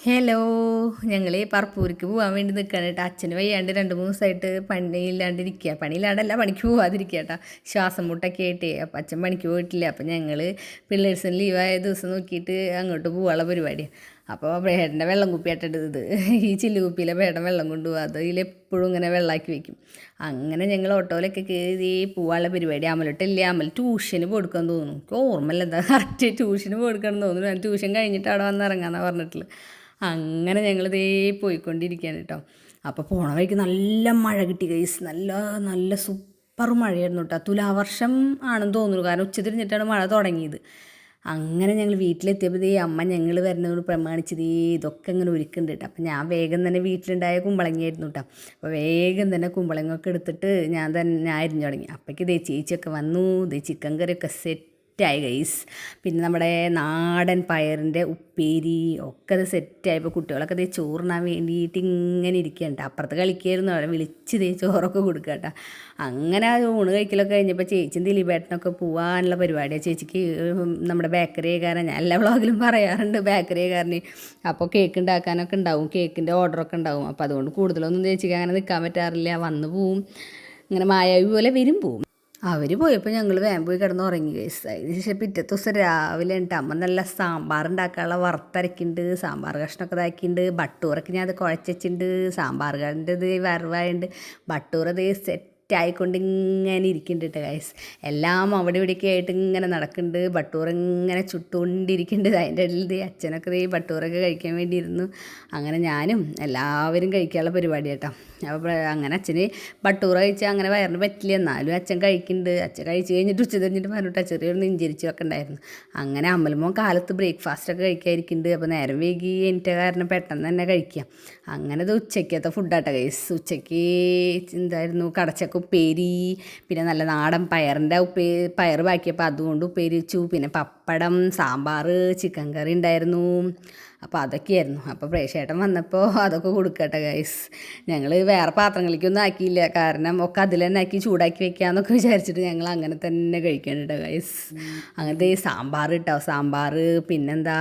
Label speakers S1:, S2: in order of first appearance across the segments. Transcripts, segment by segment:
S1: Hello, ഞങ്ങൾ പറപ്പൂർക്ക് പോകാൻ വേണ്ടി നിൽക്കുകയാണ് കേട്ടോ. അച്ഛന് വയ്യാണ്ട് 2-3 ദിവസമായിട്ട് പണിയില്ലാണ്ടിരിക്കുക. പണിയില്ലാണ്ടല്ല, പണിക്ക് പോകാതിരിക്കുക കേട്ടോ. ശ്വാസം മുട്ടൊക്കെ ആയിട്ടേ. അപ്പം അച്ഛൻ പണിക്ക് പോയിട്ടില്ല. അപ്പം ഞങ്ങൾ പിള്ളേഴ്സിന് ലീവായ ദിവസം നോക്കിയിട്ട് അങ്ങോട്ട് പോകാനുള്ള പരിപാടിയാണ്. അപ്പോൾ വേടൻ്റെ വെള്ളം കുപ്പിയായിട്ടത് ഈ ചില്ലുകുപ്പിയിലെ വേടൻ വെള്ളം കൊണ്ടുപോകുക. അതിലെപ്പോഴും ഇങ്ങനെ വെള്ളമാക്കി വെക്കും. അങ്ങനെ ഞങ്ങൾ ഓട്ടോയിലൊക്കെ കയറി പോകാനുള്ള പരിപാടി. അമലോട്ടില്ലേ, അമൽ ട്യൂഷന് കൊടുക്കാൻ തോന്നുന്നു. എനിക്ക് ഓർമ്മയില്ല എന്താ കറക്റ്റ് ട്യൂഷന് കൊടുക്കണം തോന്നുന്നു. ഞാൻ ട്യൂഷൻ കഴിഞ്ഞിട്ട് അവിടെ വന്ന് ഇറങ്ങാമെന്നാണ് പറഞ്ഞിട്ടുള്ളത്. അങ്ങനെ ഞങ്ങളിതേ പോയിക്കൊണ്ടിരിക്കുകയാണ് കേട്ടോ. അപ്പോൾ പോണ വഴിക്ക് നല്ല മഴ കിട്ടി ഗൈസ്. നല്ല നല്ല സൂപ്പർ മഴയായിരുന്നു കേട്ടോ. തുലാവർഷം ആണെന്ന് തോന്നുന്നു, കാരണം ഉച്ച തിരിഞ്ഞിട്ടാണ് മഴ തുടങ്ങിയത്. അങ്ങനെ ഞങ്ങൾ വീട്ടിലെത്തിയപ്പോൾ അമ്മ ഞങ്ങൾ വരുന്നതോട് പ്രമാണിച്ചത് ഇതൊക്കെ ഇങ്ങനെ ഒരുക്കുന്നുണ്ട് കേട്ടോ. അപ്പോൾ ഞാൻ വേഗം തന്നെ വീട്ടിലുണ്ടായ കുമ്പളങ്ങയായിരുന്നു കേട്ടോ. അപ്പോൾ വേഗം തന്നെ കുമ്പളങ്ങയൊക്കെ എടുത്തിട്ട് ഞാൻ അരിഞ്ഞു തുടങ്ങി. അപ്പോഴേക്ക് ചേച്ചിയൊക്കെ വന്നു. ചിക്കൻ കറിയൊക്കെ സെറ്റായി ഗൈസ്. പിന്നെ നമ്മുടെ നാടൻ പയറിൻ്റെ ഉപ്പേരി ഒക്കെ അത് സെറ്റായപ്പോൾ കുട്ടികളൊക്കെ ചോറിനാൻ വേണ്ടിയിട്ട് ഇങ്ങനെ ഇരിക്കുകയുണ്ട്. അപ്പുറത്ത് കളിക്കായിരുന്നു, അവരെ വിളിച്ച് ചോറൊക്കെ കൊടുക്കുക കേട്ടോ. അങ്ങനെ ആ ഊണ് കഴിക്കലൊക്കെ കഴിഞ്ഞപ്പോൾ ചേച്ചിയും ദിലീപേട്ടനൊക്കെ പോകാനുള്ള പരിപാടിയാണ്. ചേച്ചിക്ക് നമ്മുടെ ബേക്കറിക്കാരൻ, ഞാൻ എല്ലാ വ്ളോഗിലും പറയാറുണ്ട് ബേക്കറിക്കാരന്. അപ്പോൾ കേക്ക് ഉണ്ടാക്കാനൊക്കെ ഉണ്ടാവും, കേക്കിൻ്റെ ഓർഡറൊക്കെ ഉണ്ടാവും. അപ്പോൾ അതുകൊണ്ട് കൂടുതലൊന്നും ചേച്ചിക്ക് അങ്ങനെ നിൽക്കാൻ പറ്റാറില്ല. വന്ന് പോവും, ഇങ്ങനെ മായാവി പോലെ വരും പോവും. അവർ പോയപ്പോൾ ഞങ്ങൾ വേഗം പോയി കിടന്ന് ഉറങ്ങി ഗൈസ്. അതിന് ശേഷം പിറ്റത്തെ ദിവസം രാവിലെ ഉണ്ട് അമ്മ നല്ല സാമ്പാർ ഉണ്ടാക്കാനുള്ള വറുത്തരക്കുന്നുണ്ട്, സാമ്പാർ കഷ്ണമൊക്കെ ഇതാക്കിയിട്ടുണ്ട്. ബട്ടൂറൊക്കെ ഞാൻ അത് കുഴച്ചിട്ടുണ്ട്. സാമ്പാർ കറിൻ്റെ ഇത് വറവായുണ്ട്. ബട്ടൂറത് സെറ്റായിക്കൊണ്ട് ഇങ്ങനെ ഇരിക്കുന്നുണ്ട് കേട്ടോ ഗൈസ്. എല്ലാം അവിടെ ഇവിടെയൊക്കെ ആയിട്ട് ഇങ്ങനെ നടക്കുന്നുണ്ട്. ബട്ടൂർ ഇങ്ങനെ ചുട്ടുകൊണ്ടിരിക്കുന്നുണ്ട്. അതിൻ്റെ ഇടയിൽ അച്ഛനൊക്കെ ബട്ടൂറൊക്കെ കഴിക്കാൻ വേണ്ടിയിരുന്നു. അങ്ങനെ ഞാനും എല്ലാവരും കഴിക്കാനുള്ള പരിപാടി കേട്ടോ. അപ്പോൾ അങ്ങനെ അച്ഛന് ബട്ടൂറ കഴിച്ചാൽ അങ്ങനെ വയറിന് പറ്റില്ല, എന്നാലും അച്ഛൻ കഴിക്കുന്നുണ്ട്. അച്ഛൻ കഴിച്ച് കഴിഞ്ഞിട്ട് ഉച്ച തിരിഞ്ഞിട്ട് പറഞ്ഞിട്ട് ചെറിയൊരു നെഞ്ചരിച്ചൊക്കെ ഉണ്ടായിരുന്നു. അങ്ങനെ അമ്മലുമോ കാലത്ത് ബ്രേക്ക്ഫാസ്റ്റൊക്കെ കഴിക്കാതിരിക്കുന്നുണ്ട്. അപ്പോൾ നേരം വൈകി എൻ്റെ കാരണം പെട്ടെന്ന് തന്നെ കഴിക്കാം. അങ്ങനെ ഇത് ഉച്ചയ്ക്കത്തെ ഫുഡാട്ടോ ഗൈസ്. ഉച്ചയ്ക്ക് എന്തായിരുന്നു, കടച്ചക്ക ഉപ്പേരി, പിന്നെ നല്ല നാടൻ പയറിൻ്റെ പയർ ബാക്കിയപ്പോൾ അതുകൊണ്ട് ഉപ്പേരി വെച്ചു. പിന്നെ പപ്പടം, സാമ്പാർ, ചിക്കൻ കറി ഉണ്ടായിരുന്നു. അപ്പോൾ അതൊക്കെയായിരുന്നു. അപ്പോൾ പ്രേക്ഷേട്ടൻ വന്നപ്പോൾ അതൊക്കെ കൊടുക്കട്ടെ ഗൈസ്. ഞങ്ങൾ വേറെ പാത്രങ്ങളിലേക്കൊന്നും ആക്കിയില്ല, കാരണം ഒക്കെ അതിൽ തന്നെ ആക്കി ചൂടാക്കി വെക്കാമെന്നൊക്കെ വിചാരിച്ചിട്ട് ഞങ്ങൾ അങ്ങനെ തന്നെ കഴിക്കണ്ട ഗൈസ്. അങ്ങനത്തെ സാമ്പാർ കേട്ടോ, സാമ്പാർ പിന്നെന്താ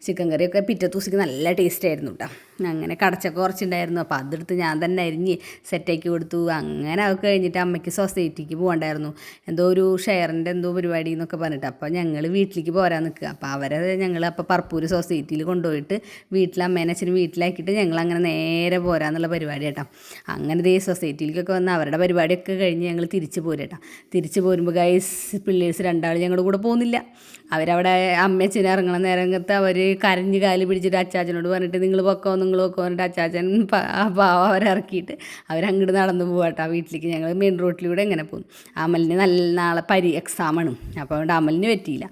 S1: ചിക്കൻ കറിയൊക്കെ പിറ്റത്തെ ദിവസത്തേക്ക് നല്ല ടേസ്റ്റ് ആയിരുന്നു കേട്ടോ. അങ്ങനെ കടച്ചൊക്കെ കുറച്ചുണ്ടായിരുന്നു. അപ്പോൾ അതെടുത്ത് ഞാൻ തന്നെ അരിഞ്ഞ് സെറ്റാക്കി കൊടുത്തു. അങ്ങനെ അത് കഴിഞ്ഞിട്ട് അമ്മയ്ക്ക് സൊസൈറ്റിക്ക് പോകണ്ടായിരുന്നു, എന്തോ ഒരു ഷെയറിൻ്റെ എന്തോ പരിപാടി എന്നൊക്കെ പറഞ്ഞിട്ട്. അപ്പോൾ ഞങ്ങൾ വീട്ടിലേക്ക് പോരാൻ നിൽക്കുക. അപ്പോൾ അവരെ ഞങ്ങൾ അപ്പോൾ പറപ്പൂർ സൊസൈറ്റിയിൽ കൊണ്ടുപോയിട്ട് വീട്ടിൽ അമ്മേനെ അച്ഛനും വീട്ടിലാക്കിയിട്ട് ഞങ്ങൾ അങ്ങനെ നേരെ പോരാന്നുള്ള പരിപാടി കേട്ടോ. അങ്ങനെ ഈ സൊസൈറ്റിയിലേക്കൊക്കെ വന്ന് അവരുടെ പരിപാടിയൊക്കെ കഴിഞ്ഞ് ഞങ്ങൾ തിരിച്ച് പോരും കേട്ടോ. തിരിച്ച് പോരുമ്പോൾ ഗൈസ് പിള്ളേഴ്സ് 2 ഞങ്ങളുടെ കൂടെ പോകുന്നില്ല. അവരവിടെ അമ്മയച്ഛനെ ഇറങ്ങണ നേരത്ത് അവർ കരഞ്ഞ് കാല് പിടിച്ചിട്ട് അച്ചാച്ചനോട് പറഞ്ഞിട്ട് നിങ്ങൾ പൊക്കോ പറഞ്ഞിട്ട് അച്ചാച്ചൻ അവരിറക്കിയിട്ട് അവരങ്ങോട്ട് നടന്നു പോകാട്ടോ വീട്ടിലേക്ക്. ഞങ്ങൾ മെയിൻ റോഡിലൂടെ എങ്ങനെ പോകും. അമലിന് നാളെ എക്സാമാണ്. അപ്പോൾ അതുകൊണ്ട് അമലിന് പറ്റിയില്ല.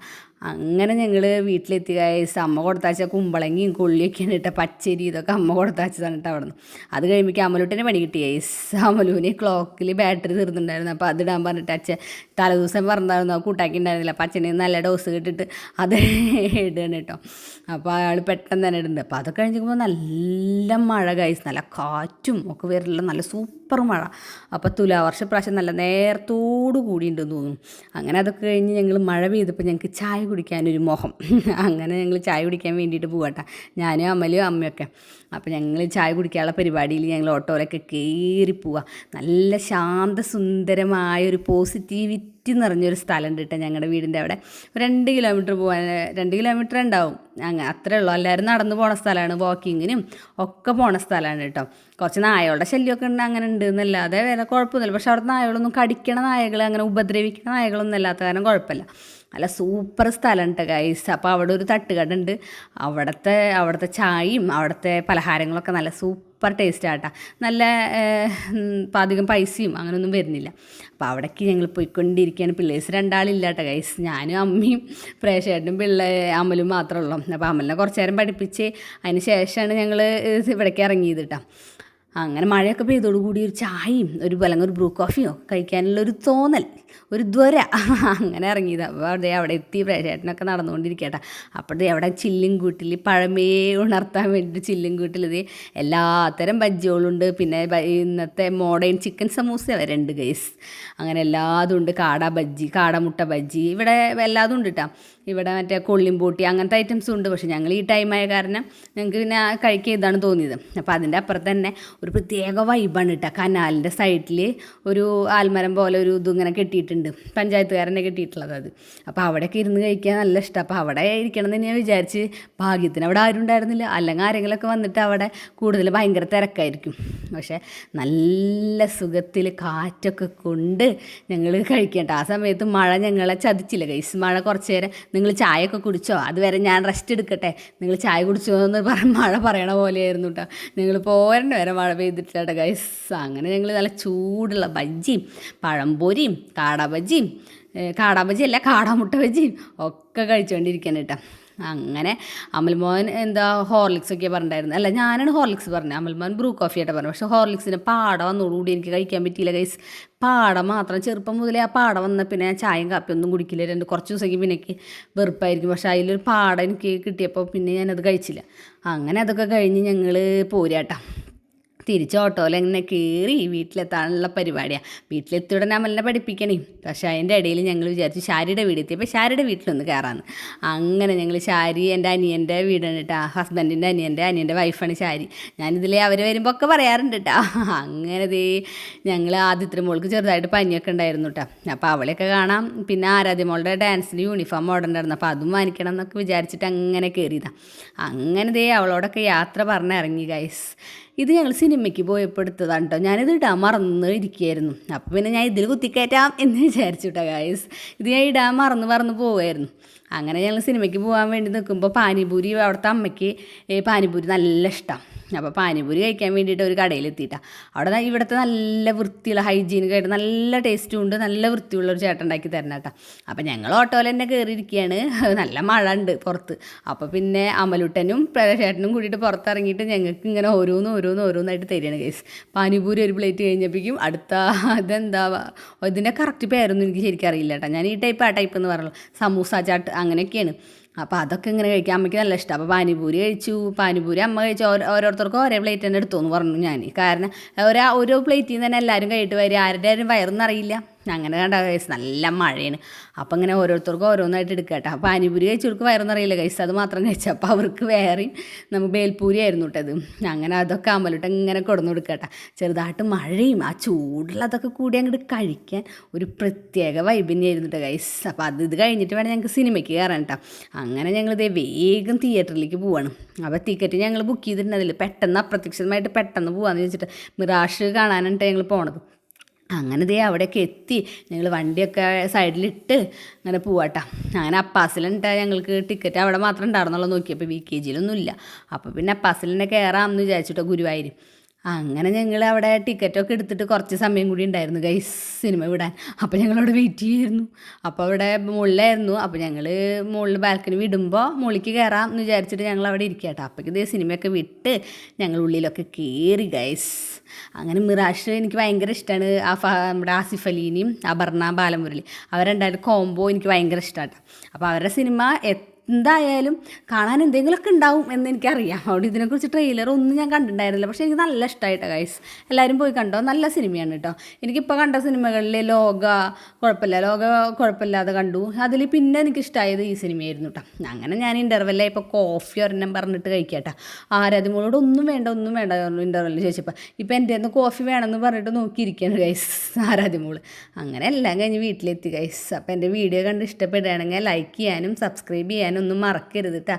S1: അങ്ങനെ ഞങ്ങൾ വീട്ടിലെത്തി ഗൈസ്. അമ്മ കൊടുത്താച്ച കുമ്പളങ്ങിയും കൊള്ളിയൊക്കെയാണ് ഇട്ട പച്ചരി ഇതൊക്കെ അമ്മ കൊടുത്താച്ചതാണ് കേട്ടോ അവിടെ നിന്ന്. അത് കഴിയുമ്പോൾ അമലൂട്ടിനെ പണി കിട്ടി ഗൈസ്. അമലൂന് ക്ലോക്കിൽ ബാറ്ററി തീർന്നിട്ടുണ്ടായിരുന്നു. അപ്പോൾ അതിടാൻ പറഞ്ഞിട്ട് അച്ഛൻ തലേദിവസം പറഞ്ഞിട്ടുണ്ടായിരുന്നു, കൂട്ടാക്കി ഉണ്ടായിരുന്നില്ല. അപ്പോൾ അച്ഛന് നല്ല ഡോസ് കിട്ടിയിട്ട് അത് ഇടുകയാണ് കേട്ടോ. അപ്പോൾ അയാൾ പെട്ടെന്ന് തന്നെ ഇടുന്നുണ്ട്. അപ്പോൾ അതൊക്കെ കഴിഞ്ഞിരിക്കുമ്പോൾ നല്ല മഴ ഗൈസ്, നല്ല കാറ്റും ഒക്കെ വരില്ല, നല്ല സൂപ്പർ മഴ. അപ്പോൾ തുലാവർഷ പ്രാവശ്യം നല്ല നേരത്തോടു കൂടിയിട്ടുണ്ടെന്ന് തോന്നുന്നു. അങ്ങനെ അതൊക്കെ കഴിഞ്ഞ് ഞങ്ങൾ മഴ പെയ്തപ്പോൾ ഞങ്ങൾക്ക് ചായ കുടിക്കാനൊരു മോഹം. അങ്ങനെ ഞങ്ങൾ ചായ കുടിക്കാൻ വേണ്ടിയിട്ട് പോകട്ടെ, ഞാനും അമ്മലും അമ്മയൊക്കെ. അപ്പോൾ ഞങ്ങൾ ചായ കുടിക്കാനുള്ള പരിപാടിയിൽ ഞങ്ങൾ ഓട്ടോയിലൊക്കെ കയറി പോവുക. നല്ല ശാന്തസുന്ദരമായൊരു പോസിറ്റിവിറ്റി നിറഞ്ഞൊരു സ്ഥലമുണ്ട് കേട്ടോ ഞങ്ങളുടെ വീടിൻ്റെ അവിടെ. 2 കിലോമീറ്റർ പോകാൻ 2 കിലോമീറ്റർ ഉണ്ടാവും, അങ്ങനെ അത്രേ ഉള്ളൂ. എല്ലാവരും നടന്നു പോണ സ്ഥലമാണ്, വാക്കിങ്ങിനും ഒക്കെ പോണ സ്ഥലമാണ് കേട്ടോ. കുറച്ച് നായകളുടെ ശല്യമൊക്കെ ഉണ്ട്, അങ്ങനെ ഉണ്ട് എന്നല്ലാതെ വേറെ കുഴപ്പമൊന്നുമില്ല. പക്ഷെ അവിടുത്തെ നായകളൊന്നും കടിക്കണ നായകൾ, അങ്ങനെ ഉപദ്രവിക്കണ നായകളൊന്നും ഇല്ലാത്ത കാരണം കുഴപ്പമില്ല. നല്ല സൂപ്പർ സ്ഥലം കേട്ടോ ഗൈസ്. അപ്പോൾ അവിടെ ഒരു തട്ടുകട ഉണ്ട്. അവിടുത്തെ ചായയും അവിടുത്തെ പലഹാരങ്ങളൊക്കെ നല്ല സൂപ്പർ ടേസ്റ്റ് ആട്ടോ. നല്ല അധികം പൈസയും അങ്ങനെയൊന്നും വരുന്നില്ല. അപ്പോൾ അവിടേക്ക് ഞങ്ങൾ പോയിക്കൊണ്ടിരിക്കുകയാണ്. പിള്ളേഴ്സ് 2 ഇല്ല കേട്ടോ ഗൈസ്. ഞാനും അമ്മയും പ്രേക്ഷേട്ടനും അമലും മാത്രമേ ഉള്ളൂ. അപ്പോൾ അമലിനെ കുറച്ച് നേരം പഠിപ്പിച്ച് അതിന് ശേഷമാണ് ഞങ്ങൾ ഇവിടേക്ക് ഇറങ്ങിയത് കേട്ടോ. അങ്ങനെ മഴയൊക്കെ പെയ്തോടുകൂടി ഒരു ചായയും ഒരു ബ്രൂ കോഫിയോ കഴിക്കാനുള്ളൊരു തോന്നൽ, ഒരു ദ്വര അങ്ങനെ ഇറങ്ങിയത്. അപ്പോൾ അവിടെ എത്തി ചേട്ടനൊക്കെ നടന്നുകൊണ്ടിരിക്കട്ടെ. അപ്പോഴത്തെ അവിടെ ചില്ലിൻകൂട്ടിൽ പഴമയെ ഉണർത്താൻ വേണ്ടിയിട്ട് ചില്ലിൻകൂട്ടിൽ എല്ലാത്തരം ബജ്ജികളുണ്ട്. പിന്നെ ഇന്നത്തെ മോഡേൺ ചിക്കൻ സമൂസ വരുന്നുണ്ട് ഗൈസ്. അങ്ങനെ എല്ലാതും ഉണ്ട്. ബജ്ജി, കാടമുട്ട ബജ്ജി, ഇവിടെ എല്ലാതും ഉണ്ട് കേട്ടോ. ഇവിടെ മറ്റേ കൊള്ളിംപൂട്ടി അങ്ങനത്തെ ഐറ്റംസും ഉണ്ട്. പക്ഷേ ഞങ്ങൾ ഈ ടൈമായ കാരണം ഞങ്ങൾക്ക് പിന്നെ കഴിക്കുക ഇതാണ് തോന്നിയത്. അപ്പോൾ അതിൻ്റെ അപ്പുറത്ത് തന്നെ ഒരു പ്രത്യേക വൈബാണ് കേട്ടോ. കനാലിൻ്റെ സൈഡിൽ ഒരു ആൽമരം പോലെ ഒരു ഇതിങ്ങനെ കെട്ടിയിട്ടുണ്ട്, പഞ്ചായത്തുകാരനെ കെട്ടിയിട്ടുള്ളത് അത്. അപ്പോൾ അവിടെയൊക്കെ ഇരുന്ന് കഴിക്കാൻ നല്ല ഇഷ്ടം. അപ്പോൾ അവിടെ ഇരിക്കണം എന്ന് ഞാൻ വിചാരിച്ച്, ഭാഗ്യത്തിന് അവിടെ ആരും ഉണ്ടായിരുന്നില്ല. അല്ലെങ്കിൽ ആരെങ്കിലുമൊക്കെ വന്നിട്ട് അവിടെ കൂടുതൽ ഭയങ്കര തിരക്കായിരിക്കും. പക്ഷേ നല്ല സുഖത്തിൽ കാറ്റൊക്കെ കൊണ്ട് ഞങ്ങൾ കഴിക്കേണ്ട ആ സമയത്ത് മഴ ഞങ്ങളെ ചതിച്ചില്ല ഗൈസ്. മഴ കുറച്ച് നേരം നിങ്ങൾ ചായയൊക്കെ കുടിച്ചോ, അതുവരെ ഞാൻ റെസ്റ്റ് എടുക്കട്ടെ, നിങ്ങൾ ചായ കുടിച്ചോ എന്ന് മഴ പറയണ പോലെയായിരുന്നു കേട്ടോ. നിങ്ങൾ പോരണ്ട വരെ മഴ പെയ്തിട്ടില്ല ഗൈസ്. അങ്ങനെ ഞങ്ങൾ നല്ല ചൂടുള്ള ബജ്ജിയും പഴംപൊരിയും കാടാബജ്ജി അല്ല കാടാമുട്ട ബജ്ജിയും ഒക്കെ കഴിച്ചുകൊണ്ടിരിക്കാൻ കേട്ടോ. അങ്ങനെ അമൽമോൻ ഹോർലിക്സൊക്കെ പറഞ്ഞിട്ടുണ്ടായിരുന്നു. അല്ല, ഞാനാണ് ഹോർലിക്സ് പറഞ്ഞത്, അമൽമോൻ ബ്രൂ കോഫി ആയിട്ട് പറഞ്ഞു. പക്ഷേ ഹോർലിക്സിൻ്റെ പാട വന്നോടുകൂടി എനിക്ക് കഴിക്കാൻ പറ്റിയില്ല ഗൈസ്. പാട മാത്രം, ചെറുപ്പം മുതലേ ആ പാട വന്ന പിന്നെ ഞാൻ ചായയും കാപ്പിയൊന്നും കുടിക്കില്ല. കുറച്ച് ദിവസത്തേക്ക് പിന്നെ എനിക്ക് വെറുപ്പായിരിക്കും. പക്ഷേ അതിലൊരു പാട എനിക്ക് കിട്ടിയപ്പോൾ പിന്നെ ഞാനത് കഴിച്ചില്ല. അങ്ങനെ അതൊക്കെ കഴിഞ്ഞ് ഞങ്ങൾ പോരാട്ടാ. തിരിച്ച് ഓട്ടോയിൽ എങ്ങനെ കയറി വീട്ടിലെത്താനുള്ള പരിപാടിയാണ്. വീട്ടിലെത്തിയുടനെ അമലിനെ പഠിപ്പിക്കണേ. പക്ഷേ അതിൻ്റെ ഇടയിൽ ഞങ്ങൾ വിചാരിച്ചു ശാരിയുടെ വീടെത്തിയപ്പോൾ ശാരിയുടെ വീട്ടിലൊന്ന് കയറാമെന്ന്. അങ്ങനെ ഞങ്ങൾ ശാരി എൻ്റെ അനിയൻ്റെ വീടാണ് കേട്ടോ. ഹസ്ബൻഡിൻ്റെ അനിയൻ്റെ വൈഫാണ് ശാരി. ഞാനിതിൽ അവർ വരുമ്പോൾ ഒക്കെ പറയാറുണ്ട് കേട്ടോ. അങ്ങനെ ഞങ്ങൾ ആദ്യത്തെ മോൾക്ക് ചെറുതായിട്ട് പനിയൊക്കെ ഉണ്ടായിരുന്നു കേട്ടോ. അപ്പോൾ അവളെയൊക്കെ കാണാം. പിന്നെ ആരാധ്യമോളുടെ ഡാൻസിന് യൂണിഫോം ഓർഡർ ഉണ്ടായിരുന്നു. അപ്പോൾ അതും വാങ്ങിക്കണം എന്നൊക്കെ വിചാരിച്ചിട്ട് അങ്ങനെ കയറിയതാണ്. അങ്ങനെ അവളോടൊക്കെ യാത്ര പറഞ്ഞിറങ്ങി ഗൈസ്. ഇത് ഞങ്ങൾ സിനിമയ്ക്ക് പോയപ്പോൾ എടുത്തതാണ് കേട്ടോ. ഞാനിത് ഇടാൻ മറന്ന് ഇരിക്കുകയായിരുന്നു. അപ്പോൾ പിന്നെ ഞാൻ ഇതിൽ കുത്തിക്കയറ്റാം എന്ന് വിചാരിച്ചു കേട്ടോ ഗൈസ്. ഇത് ഞാൻ ഇടാൻ മറന്ന് പോവുമായിരുന്നു. അങ്ങനെ ഞങ്ങൾ സിനിമയ്ക്ക് പോകാൻ വേണ്ടി നിൽക്കുമ്പോൾ പാനിപൂരി, അവിടുത്തെ അമ്മയ്ക്ക് പാനിപൂരി നല്ല ഇഷ്ടം. അപ്പോൾ പാനിപൂരി കഴിക്കാൻ വേണ്ടിയിട്ട് ഒരു കടയിലെത്തിയിട്ടാണ്. അവിടെ ഇവിടുത്തെ നല്ല വൃത്തിയുള്ള ഹൈജീനിക്കായിട്ട് നല്ല ടേസ്റ്റും ഉണ്ട്. നല്ല വൃത്തിയുള്ളൊരു ചേട്ടൻ ഉണ്ടാക്കി തരണം കേട്ടോ. അപ്പോൾ ഞങ്ങൾ ഓട്ടോയിൽ തന്നെ കയറിയിരിക്കുകയാണ്. നല്ല മഴ ഉണ്ട് പുറത്ത്. അപ്പോൾ പിന്നെ അമലുട്ടനും ചേട്ടനും കൂടിയിട്ട് പുറത്തിറങ്ങിയിട്ട് ഞങ്ങൾക്ക് ഇങ്ങനെ ഓരോന്നായിട്ട് തരികയാണ് കേസ്. പാനിപൂരി ഒരു പ്ലേറ്റ് കഴിഞ്ഞപ്പോഴേക്കും അടുത്ത ഇതിൻ്റെ കറക്റ്റ് പേരൊന്നും എനിക്ക് ശരിക്കും അറിയില്ല കേട്ടോ. ഞാൻ ഈ ടൈപ്പ് ആ ടൈപ്പ് എന്ന് പറയുള്ളൂ. സമൂസ ചാട്ട് അങ്ങനെയൊക്കെയാണ്. അപ്പോൾ അതൊക്കെ ഇങ്ങനെ കഴിക്കാൻ അമ്മയ്ക്ക് നല്ല ഇഷ്ടം. അപ്പോൾ പാനിപൂരി കഴിച്ചു. പാനിപൂരി അമ്മ കഴിച്ചു. ഓരോരുത്തർക്കും ഒരേ പ്ലേറ്റ് തന്നെ എടുത്തോന്ന് പറഞ്ഞു ഞാൻ. കാരണം ഓരോ പ്ലേറ്റിൽ നിന്ന് തന്നെ എല്ലാവരും കഴിയിട്ട് വരും. ആരും വയറൊന്നും അറിയില്ല. അങ്ങനെ കണ്ട ഗൈസ് നല്ല മഴയാണ്. അപ്പോൾ ഇങ്ങനെ ഓരോരുത്തർക്കും ഓരോന്നായിട്ട് എടുക്കുക കേട്ടോ. പാനിപൂരി കഴിച്ചവർക്ക് വയറൊന്നും അറിയില്ല ഗൈസ്. അത് മാത്രം കഴിച്ചു. അപ്പോൾ അവർക്ക് വേറെയും നമുക്ക് ബേൽപൂരി ആയിരുന്നു കേട്ടത്. അങ്ങനെ അതൊക്കെ അമലിട്ട് ഇങ്ങനെ കൊടുന്നു കൊടുക്കുക കേട്ടോ. ചെറുതായിട്ട് മഴയും ആ ചൂടുള്ളതൊക്കെ കൂടി അങ്ങോട്ട് കഴിക്കാൻ ഒരു പ്രത്യേക വൈബിനായിരുന്നു കേട്ടോ ഗൈസ്. അപ്പോൾ ഇത് കഴിഞ്ഞിട്ട് വേണം ഞങ്ങൾക്ക് സിനിമയ്ക്ക് കയറാൻ കേട്ടോ. അങ്ങനെ ഞങ്ങളിത് വേഗം തിയേറ്ററിലേക്ക് പോവാണ്. അപ്പോൾ ടിക്കറ്റ് ഞങ്ങൾ ബുക്ക് ചെയ്തിട്ടുണ്ടതിൽ പെട്ടെന്ന് അപ്രത്യക്ഷിതമായിട്ട് പെട്ടെന്ന് പോകാമെന്ന് വെച്ചിട്ട് മിറാഷ് കാണാനായിട്ട് ഞങ്ങൾ പോണത്. അങ്ങനെ അവിടെയൊക്കെ എത്തി. ഞങ്ങൾ വണ്ടിയൊക്കെ സൈഡിലിട്ട് അങ്ങനെ പോവാട്ടോ. അങ്ങനെ അപ്പാസിലുണ്ട് ഞങ്ങൾക്ക് ടിക്കറ്റ് അവിടെ മാത്രം ഉണ്ടായിരുന്നുള്ളൂ. നോക്കിയപ്പോൾ VKG ഇല്ല. അപ്പോൾ പിന്നെ അപ്പാസിലിനെ കയറാമെന്ന് വിചാരിച്ചിട്ടോ ഗുരുവായൂർ. അങ്ങനെ ഞങ്ങൾ അവിടെ ടിക്കറ്റൊക്കെ എടുത്തിട്ട് കുറച്ച് സമയം കൂടി ഉണ്ടായിരുന്നു ഗൈസ് സിനിമ വിടാൻ. അപ്പോൾ ഞങ്ങളവിടെ വെയിറ്റ് ചെയ്യായിരുന്നു. അപ്പോൾ അവിടെ മുകളിലായിരുന്നു. അപ്പോൾ ഞങ്ങൾ മുകളിൽ ബാൽക്കണി വിടുമ്പോൾ മുകളിലേക്ക് കയറാം എന്ന് വിചാരിച്ചിട്ട് ഞങ്ങൾ അവിടെ ഇരിക്കുക കേട്ടോ. അപ്പോഴേക്ക് സിനിമയൊക്കെ വിട്ട് ഞങ്ങൾ ഉള്ളിലൊക്കെ കയറി ഗൈസ്. അങ്ങനെ മിറാഷ് എനിക്ക് ഭയങ്കര ഇഷ്ടമാണ്. നമ്മുടെ ആസിഫ് അലീനെയും അപർണ ബാലമുരളി അവരുണ്ടായിരുന്ന കോംബോ എനിക്ക് ഭയങ്കര ഇഷ്ടമാണ് കേട്ടോ. അപ്പോൾ അവരുടെ സിനിമ എന്തായാലും കാണാൻ എന്തെങ്കിലുമൊക്കെ ഉണ്ടാവും എന്ന് എനിക്കറിയാം. അവിടെ ഇതിനെക്കുറിച്ച് ട്രെയിലർ ഒന്നും ഞാൻ കണ്ടിട്ടുണ്ടായിരുന്നില്ല. പക്ഷേ എനിക്ക് നല്ല ഇഷ്ടമായിട്ടോ ഗൈസ്. എല്ലാവരും പോയി കണ്ടോ, നല്ല സിനിമയാണ് കേട്ടോ. എനിക്കിപ്പോൾ കണ്ട സിനിമകളിൽ ലോക കുഴപ്പമില്ലാതെ കണ്ടു. അതിൽ പിന്നെ എനിക്കിഷ്ടമായത് ഈ സിനിമയായിരുന്നു കേട്ടോ. അങ്ങനെ ഞാൻ ഇൻ്റർവെല്ലിൽ ഇപ്പോൾ കോഫി ഒരെണ്ണം പറഞ്ഞിട്ട് കഴിക്കാട്ടോ. ആരാധ്യമോളോട് ഒന്നും വേണ്ട ഇൻ്റർവെല്ലിൽ ചോദിച്ചപ്പോൾ ഇപ്പോൾ എൻ്റെ ഒന്ന് കോഫി വേണമെന്ന് പറഞ്ഞിട്ട് നോക്കിയിരിക്കുകയാണ് ഗൈസ് ആരാധ്യമോള്. അങ്ങനെ എല്ലാം കഴിഞ്ഞ് വീട്ടിലെത്തി ഗൈസ്. അപ്പോൾ എൻ്റെ വീഡിയോ കണ്ട് ഇഷ്ടപ്പെടുകയാണെങ്കിൽ ലൈക്ക് ചെയ്യാനും സബ്സ്ക്രൈബ് ചെയ്യാനും ഒന്നും മറക്കരുത് കേട്ടോ.